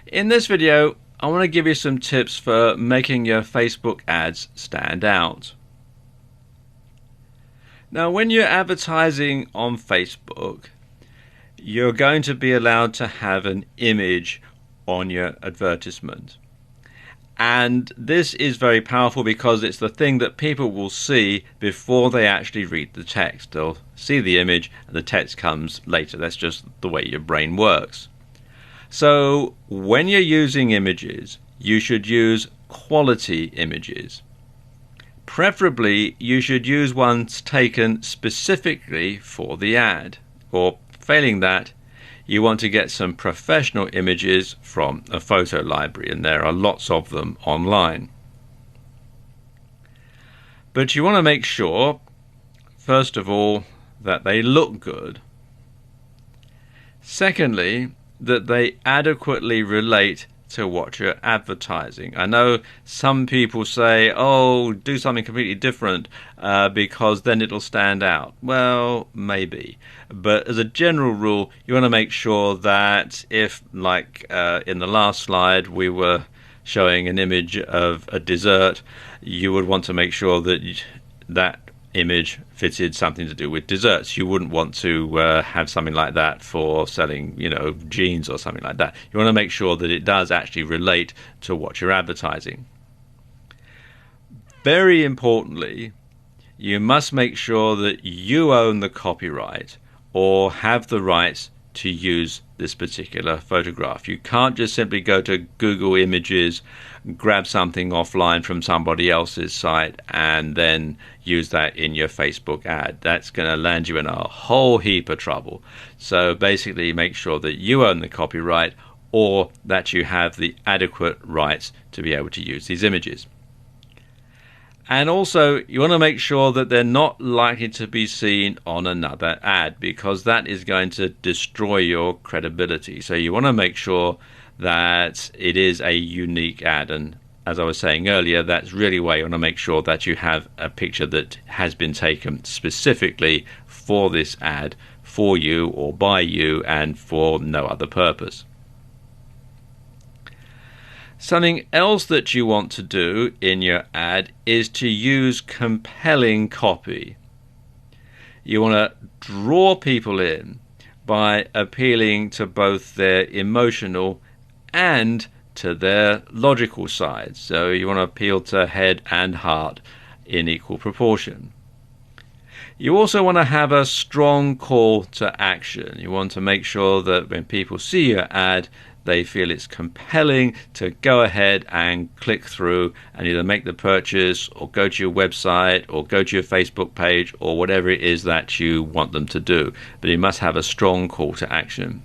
In this video, I want to give you some tips for making your Facebook ads stand out. Now, when you're advertising on Facebook, you're going to be allowed to have an image on your advertisement. And this is very powerful because it's the thing that people will see before they actually read the text. They'll see the image and the text comes later. That's just the way your brain works. So when you're using images, you should use quality images. Preferably, you should use ones taken specifically for the ad. Or failing that, you want to get some professional images from a photo library, and there are lots of them online. But you want to make sure, first of all, that they look good. Secondly, that they adequately relate to what you're advertising. I know some people say, oh, do something completely different because then it'll stand out. Well, maybe. But as a general rule, you want to make sure that if, like in the last slide, we were showing an image of a dessert, you would want to make sure that that image fitted something to do with desserts. You wouldn't want to have something like that for selling, jeans or something like that. You want to make sure that it does actually relate to what you're advertising. Very importantly, you must make sure that you own the copyright or have the rights to use this particular photograph. You can't just simply go to Google Images, grab something offline from somebody else's site and then use that in your Facebook ad. That's going to land you in a whole heap of trouble. So basically make sure that you own the copyright or that you have the adequate rights to be able to use these images. And also, you want to make sure that they're not likely to be seen on another ad, because that is going to destroy your credibility. So you want to make sure that it is a unique ad. And as I was saying earlier, that's really why you want to make sure that you have a picture that has been taken specifically for this ad, for you or by you, and for no other purpose. Something else that you want to do in your ad is to use compelling copy. You want to draw people in by appealing to both their emotional and to their logical side. So you want to appeal to head and heart in equal proportion. You also want to have a strong call to action. You want to make sure that when people see your ad, they feel it's compelling to go ahead and click through and either make the purchase or go to your website or go to your Facebook page or whatever it is that you want them to do. But you must have a strong call to action.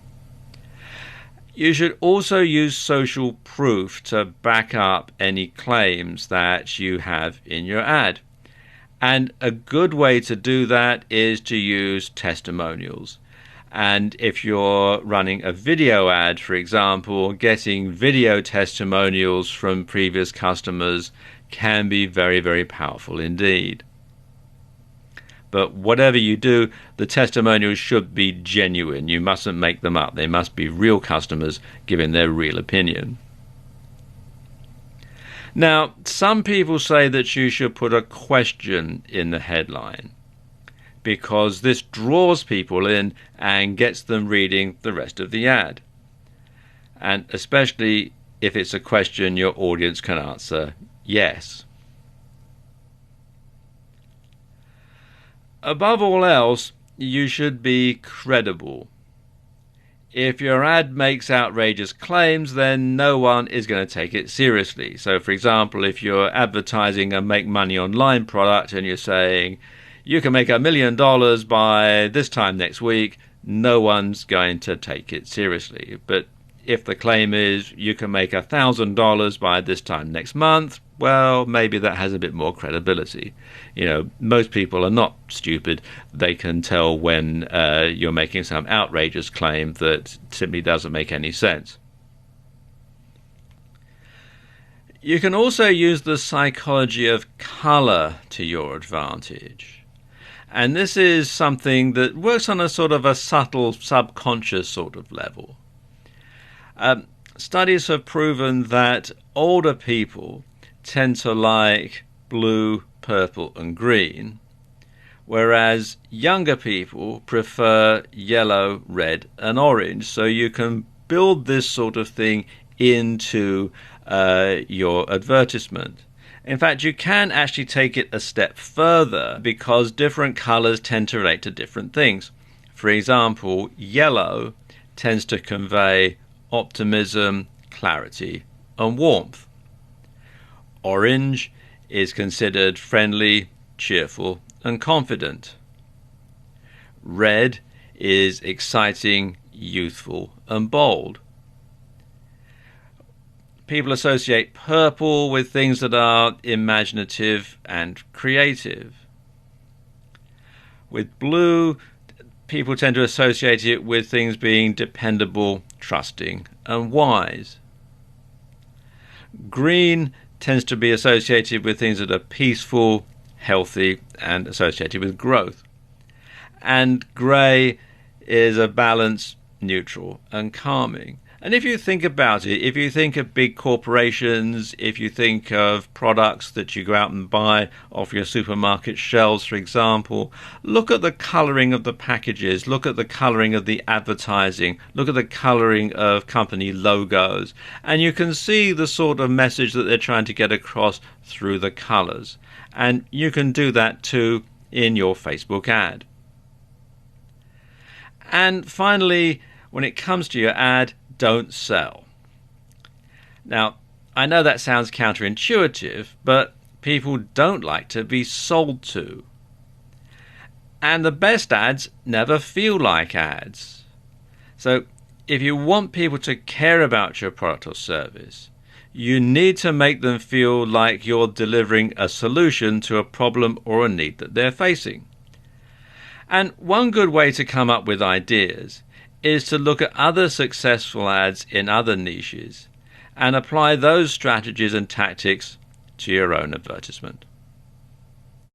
You should also use social proof to back up any claims that you have in your ad. And a good way to do that is to use testimonials. And if you're running a video ad, for example, getting video testimonials from previous customers can be very, very powerful indeed. But whatever you do, the testimonials should be genuine. You mustn't make them up. They must be real customers giving their real opinion. Now, some people say that you should put a question in the headline, because this draws people in and gets them reading the rest of the ad. And especially if it's a question your audience can answer yes. Above all else, you should be credible. If your ad makes outrageous claims, then no one is going to take it seriously. So, for example, if you're advertising a make money online product and you're saying, you can make $1 million by this time next week, no one's going to take it seriously. But if the claim is you can make $1,000 by this time next month, well, maybe that has a bit more credibility. Most people are not stupid. They can tell when you're making some outrageous claim that simply doesn't make any sense. You can also use the psychology of color to your advantage. And this is something that works on a sort of a subtle, subconscious sort of level. studies have proven that older people tend to like blue, purple and green, whereas younger people prefer yellow, red and orange. So you can build this sort of thing into your advertisement. In fact, you can actually take it a step further because different colours tend to relate to different things. For example, yellow tends to convey optimism, clarity and warmth. Orange is considered friendly, cheerful and confident. Red is exciting, youthful and bold. People associate purple with things that are imaginative and creative. With blue, people tend to associate it with things being dependable, trusting and wise. Green tends to be associated with things that are peaceful, healthy and associated with growth. And grey is a balance, neutral and calming. And if you think about it, if you think of big corporations, if you think of products that you go out and buy off your supermarket shelves, for example, look at the colouring of the packages, look at the colouring of the advertising, look at the colouring of company logos, and you can see the sort of message that they're trying to get across through the colours. And you can do that too in your Facebook ad. And finally, when it comes to your ad, don't sell. Now, I know that sounds counterintuitive, but people don't like to be sold to. And the best ads never feel like ads. So if you want people to care about your product or service, you need to make them feel like you're delivering a solution to a problem or a need that they're facing. And one good way to come up with ideas is to look at other successful ads in other niches and apply those strategies and tactics to your own advertisement.